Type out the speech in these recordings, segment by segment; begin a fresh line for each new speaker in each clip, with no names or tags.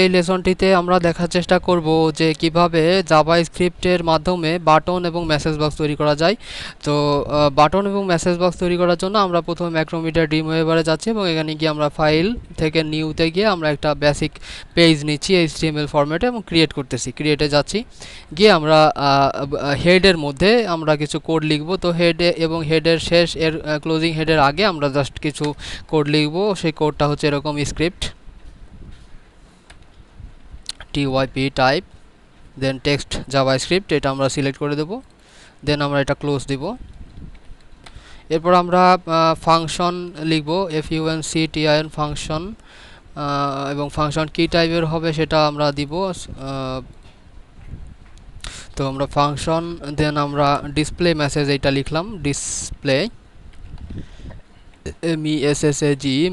এই লেসনটিতে আমরা দেখার চেষ্টা করব যে কিভাবে জাভাস্ক্রিপ্টের মাধ্যমে বাটন এবং মেসেজ বক্স তৈরি করা যায়। তো বাটন এবং মেসেজ বক্স তৈরি করার জন্য আমরা প্রথমে ম্যাক্রোমিডিয়া ড্রিমওয়েভারে যাচ্ছি এবং এখানে গিয়ে আমরা ফাইল থেকে নিউতে গিয়ে আমরা একটা বেসিক পেজ নিচ্ছি HTML ফরম্যাটে এবং ক্রিয়েট করতেছি। ক্রিয়েটে যাচ্ছি, গিয়ে আমরা হেডের মধ্যে আমরা কিছু কোড লিখব। তো হেডে এবং হেডের শেষ এর ক্লোজিং হেডের আগে আমরা জাস্ট কিছু কোড লিখব। সেই কোডটা হচ্ছে এরকম script typ type then text JavaScript, এটা আমরা সিলেক্ট করে দেব। দেন আমরা এটা ক্লোজ দিব। এরপর আমরা ফাংশন লিখব function ফাংশন, এবং ফাংশন কি টাইপের হবে সেটা আমরা দিব। তো আমরা ফাংশন, দেন আমরা ডিসপ্লে মেসেজ এটা লিখলাম, ডিসপ্লে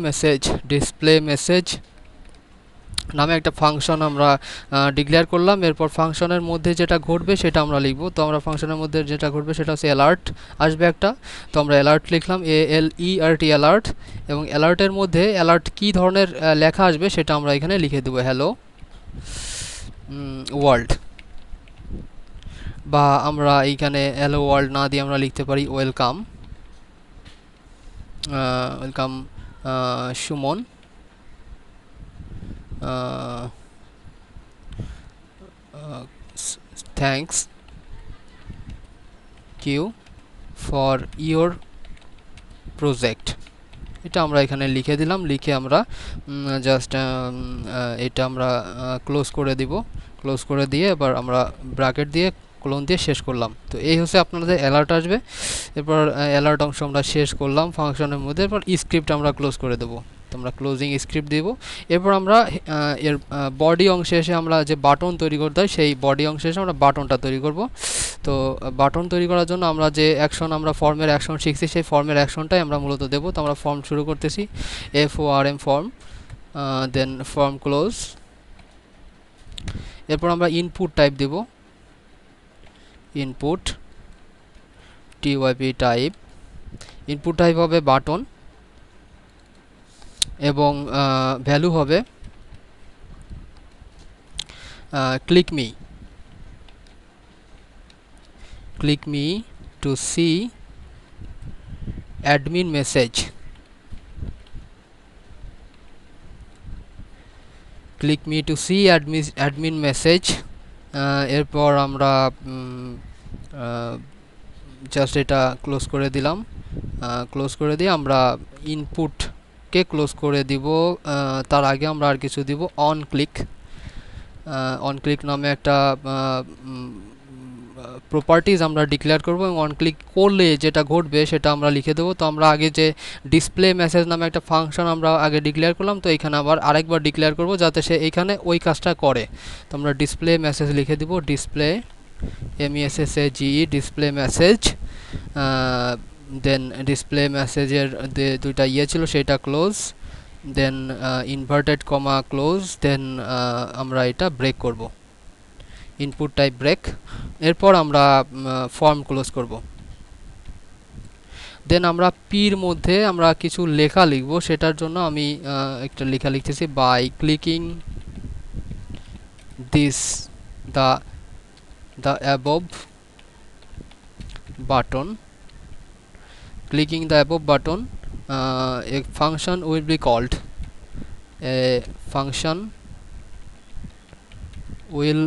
মেসেজ, ডিসপ্লে মেসেজ নামে একটা ফাংশন আমরা ডিক্লেয়ার করলাম। এরপর ফাংশনের মধ্যে যেটা ঘটবে সেটা আমরা লিখব। তো আমরা ফাংশনের মধ্যে যেটা ঘটবে সেটা হচ্ছে অ্যালার্ট আসবে একটা। তো আমরা অ্যালার্ট লিখলাম, ALERT অ্যালার্ট, এবং অ্যালার্টের মধ্যে অ্যালার্ট কী ধরনের লেখা আসবে সেটা আমরা এখানে লিখে দেবো, হ্যালো ওয়ার্ল্ড। বা আমরা এইখানে হ্যালো ওয়ার্ল্ড না দিয়ে আমরা লিখতে পারি welcome Suman, thanks you for your project. এটা আমরা এখানে লিখে দিলাম। লিখে আমরা জাস্ট এটা আমরা ক্লোজ করে দিব। ক্লোজ করে দিয়ে এবার আমরা ব্র্যাকেট দিয়ে কোলন দিয়ে শেষ করলাম। তো এই হচ্ছে আপনাদের অ্যালার্ট আসবে। এরপর অ্যালার্ট অংশ আমরা শেষ করলাম ফাংশনের মধ্যে। এরপর স্ক্রিপ্ট আমরা ক্লোজ করে দেবো। তো আমরা ক্লোজিং স্ক্রিপ্ট দেব। এরপর আমরা এর বডি অংশে এসে আমরা যে বাটন তৈরি করতে হয় সেই বডি অংশে এসে আমরা বাটনটা তৈরি করব। তো বাটন তৈরি করার জন্য আমরা যে অ্যাকশন, আমরা ফর্মের অ্যাকশন শিখছি, সেই ফর্মের অ্যাকশনটাই আমরা মূলত দেব। তো আমরা ফর্ম শুরু করতেছি, FORM form, then form close. এরপর আমরা ইনপুট টাইপ দেব, input TYP type. Input type হবে বাটন এবং ভ্যালু হবে click me to see admin message, click me to see admin message. এরপর আমরা জাস্ট এটা ক্লোজ করে দিলাম। ক্লোজ করে দিয়ে আমরা ইনপুটকে ক্লোজ করে দিব। তার আগে আমরা আর কিছু দিব, অন ক্লিক নামে একটা প্রপার্টিজ আমরা ডিক্লেয়ার করব এবং অন ক্লিক করলে যেটা ঘটবে সেটা আমরা লিখে দেবো। তো আমরা আগে যে ডিসপ্লে মেসেজ নামে একটা ফাংশন আমরা আগে ডিক্লেয়ার করলাম, তো এখানে আবার আরেকবার ডিক্লেয়ার করব যাতে সে এইখানে ওই কাজটা করে। তো আমরা ডিসপ্লে মেসেজ লিখে দিব, ডিসপ্লে MESSAGE ডিসপ্লে মেসেজ। দেন ডিসপ্লে মেসেজের দুইটা ছিল সেটা ক্লোজ, দেন ইনভার্টেড কমা ক্লোজ, দেন আমরা এটা ব্রেক করব, ইনপুট টাইপ ব্রেক। এরপর আমরা ফর্ম ক্লোজ করব। দেন আমরা পির মধ্যে আমরা কিছু লেখা লিখব। সেটার জন্য আমি একটা লেখা লিখতেছি, by clicking this the above button, clicking the above button, a function will be called, a function will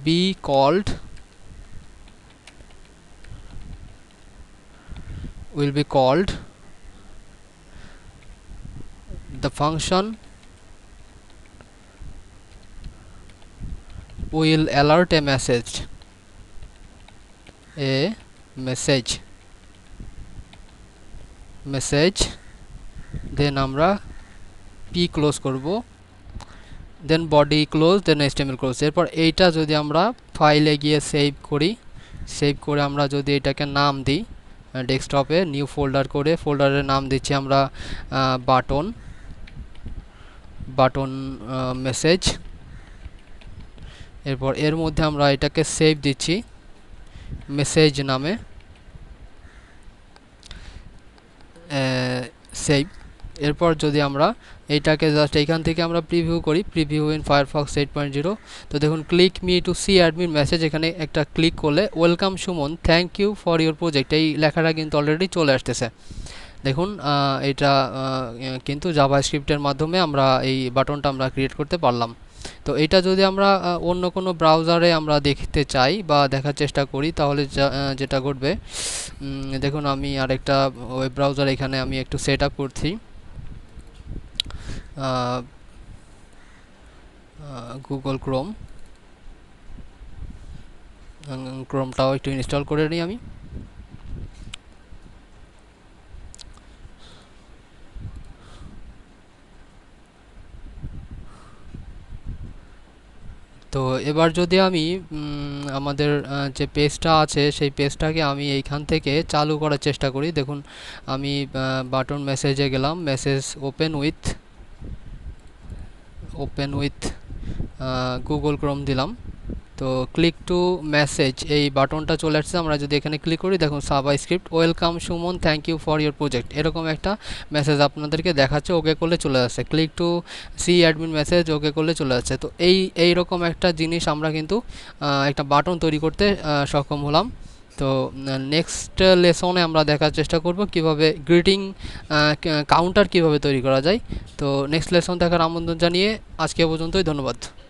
be called, the function will alert a message, দেন আমরা p ক্লোজ করব, দেন বডি ক্লোজ, দেন HTML ক্লোজ। এরপর এইটা যদি আমরা ফাইলে গিয়ে save করে আমরা যদি এটাকে নাম দিই, ডেস্কটপে নিউ ফোল্ডার করে ফোল্ডারের নাম দিচ্ছি আমরা বাটন মেসেজ। এরপর এর মধ্যে আমরা এটাকে সেভ দিচ্ছি মেসেজ নামে, সেভ। এরপর যদি আমরা এইটাকে জাস্ট এইখান থেকে আমরা প্রিভিউ করি, প্রিভিউ ইন ফায়ারফক্স 8.0, তো দেখুন click me to see admin message, এখানে একটা ক্লিক করলে welcome Suman, thank you for your project, এই লেখাটা কিন্তু অলরেডি চলে আসতেছে। দেখুন এটা কিন্তু জাভাস্ক্রিপ্টের মাধ্যমে আমরা এই বাটনটা আমরা ক্রিয়েট করতে পারলাম। তো এটা যদি আমরা অন্য কোনো ব্রাউজারে আমরা দেখতে চাই বা দেখার চেষ্টা করি, তাহলে যেটা ঘটবে, দেখুন আমি আরেকটা ওয়েব ব্রাউজার এখানে আমি একটু সেট আপ করছি, গুগল ক্রোমটাও একটু ইনস্টল করে নিই আমি। তো এবার যদি আমি আমাদের যে পেজটা আছে সেই পেজটাকে আমি এইখান থেকে চালু করার চেষ্টা করি, দেখুন আমি বাটন মেসেজে গেলাম, message open with Google Chrome দিলাম, তো ক্লিক টু মেসেজ এই বাটনটা চলে আসছে। আমরা যদি এখানে ক্লিক করি, দেখুন subscript welcome Suman, thank you for your project, এরকম একটা মেসেজ আপনাদেরকে দেখাচ্ছে, ওকে করলে চলে যাচ্ছে। Click to see admin message, okay করলে চলে যাচ্ছে। তো এইরকম একটা জিনিস আমরা কিন্তু একটা বাটন তৈরি করতে সক্ষম হলাম। তো নেক্সট লেসনে আমরা দেখার চেষ্টা করব কিভাবে গ্রিটিং কাউন্টার কিভাবে তৈরি করা যায়। তো নেক্সট লেসন দেখার আমন্ত্রণ জানিয়ে আজকে পর্যন্তই, ধন্যবাদ।